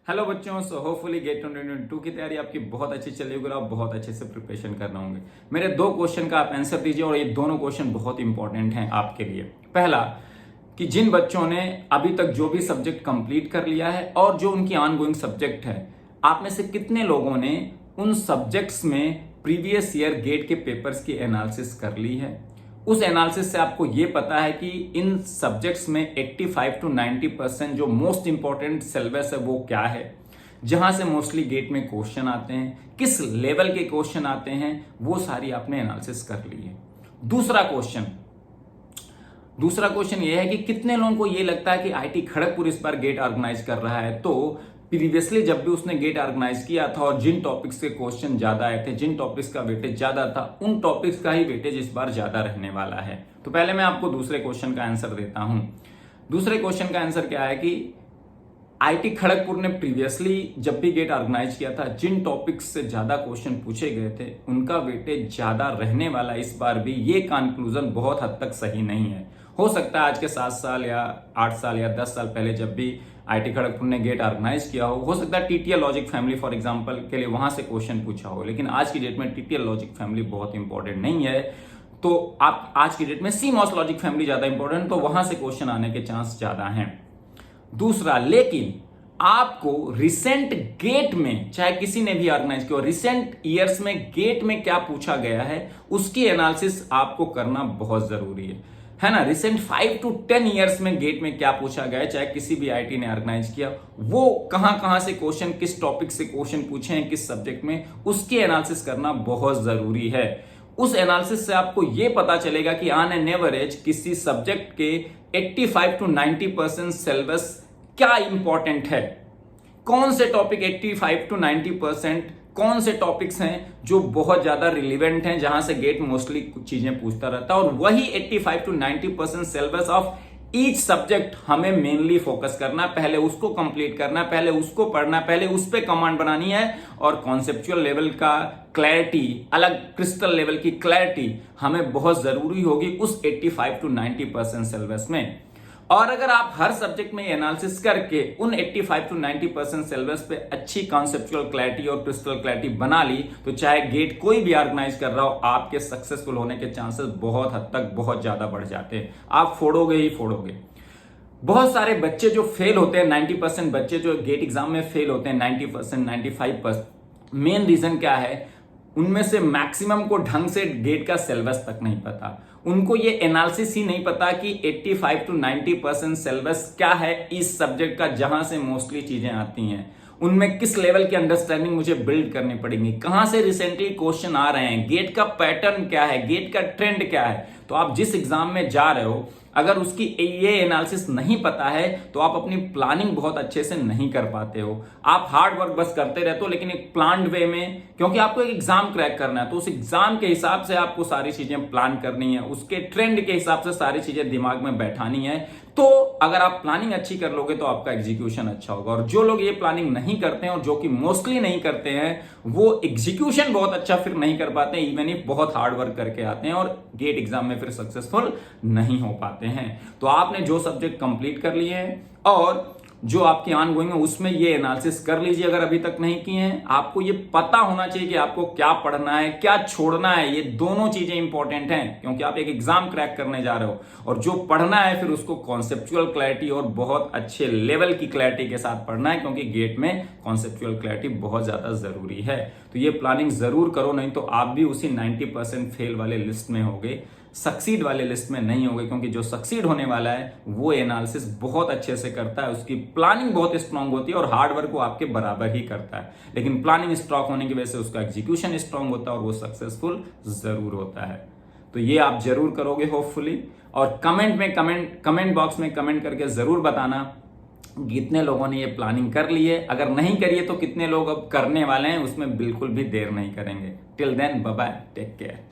Hello बच्चों, so hopefully gate 2022 की तैयारी आपकी बहुत अच्छी चल रही होगी और आप बहुत अच्छे से प्रिपरेशन कर रहे होंगे। मेरे दो क्वेश्चन का आप आंसर दीजिए और ये दोनों क्वेश्चन बहुत इंपॉर्टेंट हैं आपके लिए। पहला, कि जिन बच्चों ने अभी तक जो भी सब्जेक्ट कंप्लीट कर लिया है और जो उनकी ऑनगोइंग सब्जेक्ट है, आप में से कितने लोगों ने उन सब्जेक्ट्स में प्रीवियस ईयर गेट के पेपर्स की एनालिसिस कर ली है। उस एनालिसिस से आपको यह पता है कि इन सब्जेक्ट्स में 85 to 90% जो मोस्ट इंपॉर्टेंट सिलेबस है वो क्या है, जहां से मोस्टली गेट में क्वेश्चन आते हैं, किस लेवल के क्वेश्चन आते हैं, वो सारी आपने एनालिसिस कर ली है। दूसरा क्वेश्चन यह है कि कितने लोगों को यह लगता है कि आईटी खड़गपुर इस बार गेट ऑर्गेनाइज कर रहा है। तो प्रीवियसली जब भी उसने गेट ऑर्गेनाइज किया था और जिन टॉपिक्स के क्वेश्चन ज्यादा आए थे, जिन टॉपिक्स का वेटेज ज्यादा था, उन टॉपिक्स का ही वेटेज इस बार ज्यादा रहने वाला है। तो पहले मैं आपको दूसरे क्वेश्चन का आंसर देता हूं। दूसरे क्वेश्चन का आंसर क्या है कि आईटी खड़गपुर ने प्रीवियसली जब भी गेट ऑर्गेनाइज किया था, जिन टॉपिक्स से ज्यादा क्वेश्चन पूछे गए थे उनका वेटेज ज्यादा रहने वाला इस बार भी। ये कंक्लूजन बहुत हद तक सही नहीं है। हो सकता है आज के 7 साल या 8 साल या 10 साल पहले जब भी आईटी खड़गपुर ने गेट ऑर्गेनाइज किया हो सकता है TTL logic family for example के लिए वहां से क्वेश्चन पूछा हो, लेकिन आज की डेट में टीटीएल लॉजिक फैमिली बहुत इंपॉर्टेंट नहीं है। तो आप आज की डेट में सीमॉस लॉजिक फैमिली ज्यादा इंपॉर्टेंट, तो वहां से क्वेश्चन आने के चांस ज्यादा हैं। दूसरा, लेकिन आपको रिसेंट गेट में, चाहे किसी ने भी ऑर्गेनाइज किया, रिसेंट ईयर्स में गेट में क्या पूछा गया है उसकी एनालिसिस आपको करना बहुत जरूरी है ना। रिसेंट 5 to 10 ईयर्स में गेट में क्या पूछा गया है, चाहे किसी भी आईटी ने ऑर्गेनाइज किया, वो कहां से क्वेश्चन, किस टॉपिक से क्वेश्चन पूछे हैं, किस सब्जेक्ट में, उसकी एनालिसिस करना बहुत जरूरी है। उस एनालिसिस से आपको यह पता चलेगा कि ऑन एन एवरेज किसी सब्जेक्ट के 85 to 90% सिलेबस क्या इंपॉर्टेंट है, कौन से टॉपिक 85 to 90%, कौन से टॉपिक्स हैं जो बहुत ज्यादा रिलेवेंट हैं, जहां से गेट मोस्टली कुछ चीजें पूछता रहता है, और वही 85 to 90% syllabus of each subject हमें मेनली फोकस करना, पहले उसको कंप्लीट करना, पहले उसको पढ़ना, पहले उस पर कमांड बनानी है, और कॉन्सेप्चुअल लेवल का क्लैरिटी, अलग क्रिस्टल लेवल की क्लैरिटी हमें बहुत जरूरी होगी उस 85 to 90% सिलेबस में। और अगर आप हर सब्जेक्ट में एनालिसिस करके उन 85 to 90% सिलेबस पे अच्छी कॉन्सेप्चुअल क्लैरिटी और क्रिस्टल क्लैरिटी बना ली, तो चाहे गेट कोई भी ऑर्गेनाइज कर रहा हो, आपके सक्सेसफुल होने के चांसेस बहुत हद तक बहुत ज्यादा बढ़ जाते हैं। आप फोड़ोगे ही फोड़ोगे। बहुत सारे बच्चे जो फेल होते हैं, 90% बच्चे जो गेट एग्जाम में फेल होते हैं, 90%, 95%, मेन रीजन क्या है? उनमें से मैक्सिमम को ढंग से गेट का सिलेबस तक नहीं पता। उनको ये एनालिसिस ही नहीं पता कि 85 to 90% सिलेबस क्या है इस सब्जेक्ट का, जहां से मोस्टली चीजें आती हैं। उनमें किस लेवल की अंडरस्टैंडिंग मुझे बिल्ड करनी पड़ेगी, कहां से रिसेंटली क्वेश्चन आ रहे हैं, गेट का पैटर्न क्या है, गेट का ट्रेंड क्या है। तो आप जिस एग्जाम में जा रहे हो, अगर उसकी ये एनालिसिस नहीं पता है तो आप अपनी प्लानिंग बहुत अच्छे से नहीं कर पाते हो। आप हार्ड वर्क बस करते रहते हो, लेकिन एक प्लान्ड वे में, क्योंकि आपको एक एग्जाम क्रैक करना है, तो उस एग्जाम के हिसाब से आपको सारी चीजें प्लान करनी है, उसके ट्रेंड के हिसाब से सारी चीजें दिमाग में बैठानी है। तो अगर आप प्लानिंग अच्छी कर लोगे तो आपका एग्जीक्यूशन अच्छा होगा। और जो लोग ये प्लानिंग नहीं करते हैं, और जो कि मोस्टली नहीं करते हैं, वो एग्जीक्यूशन बहुत अच्छा फिर नहीं कर पाते हैं, इवन इफ बहुत हार्ड वर्क करके आते हैं, और गेट एग्जाम में फिर सक्सेसफुल नहीं हो पाते हैं। तो आपने जो सब्जेक्ट कंप्लीट कर लिए हैं और जो आपकी ऑनगोइंग है उसमें ये एनालिसिस कर लीजिए अगर अभी तक नहीं किए हैं। आपको ये पता होना चाहिए कि आपको क्या पढ़ना है, क्या छोड़ना है। ये दोनों चीजें इंपॉर्टेंट हैं, क्योंकि आप एक एग्जाम क्रैक करने जा रहे हो, और जो पढ़ना है फिर उसको कॉन्सेप्चुअल क्लैरिटी और बहुत अच्छे लेवल की क्लैरिटी के साथ पढ़ना है, क्योंकि गेट में कॉन्सेप्चुअल क्लैरिटी बहुत ज्यादा जरूरी है। तो ये प्लानिंग जरूर करो, नहीं तो आप भी उसी 90% फेल वाले लिस्ट में होगे, सक्सीड वाले लिस्ट में नहीं होगे। क्योंकि जो सक्सीड होने वाला है वो एनालिसिस बहुत अच्छे से करता है, उसकी प्लानिंग बहुत स्ट्रांग होती है और हार्ड वर्क वो आपके बराबर ही करता है। लेकिन प्लानिंग स्ट्रांग होने की वजह से उसका एग्जीक्यूशन स्ट्रांग होता है और वो सक्सेसफुल जरूर होता है। तो ये आप जरूर करोगे होपफुली। और कमेंट बॉक्स में कमेंट करके जरूर बताना कितने लोगों ने ये प्लानिंग कर ली है। अगर नहीं करी है तो कितने लोग अब करने वाले हैं, उसमें बिल्कुल भी देर नहीं करेंगे। Till then, bye bye, take care.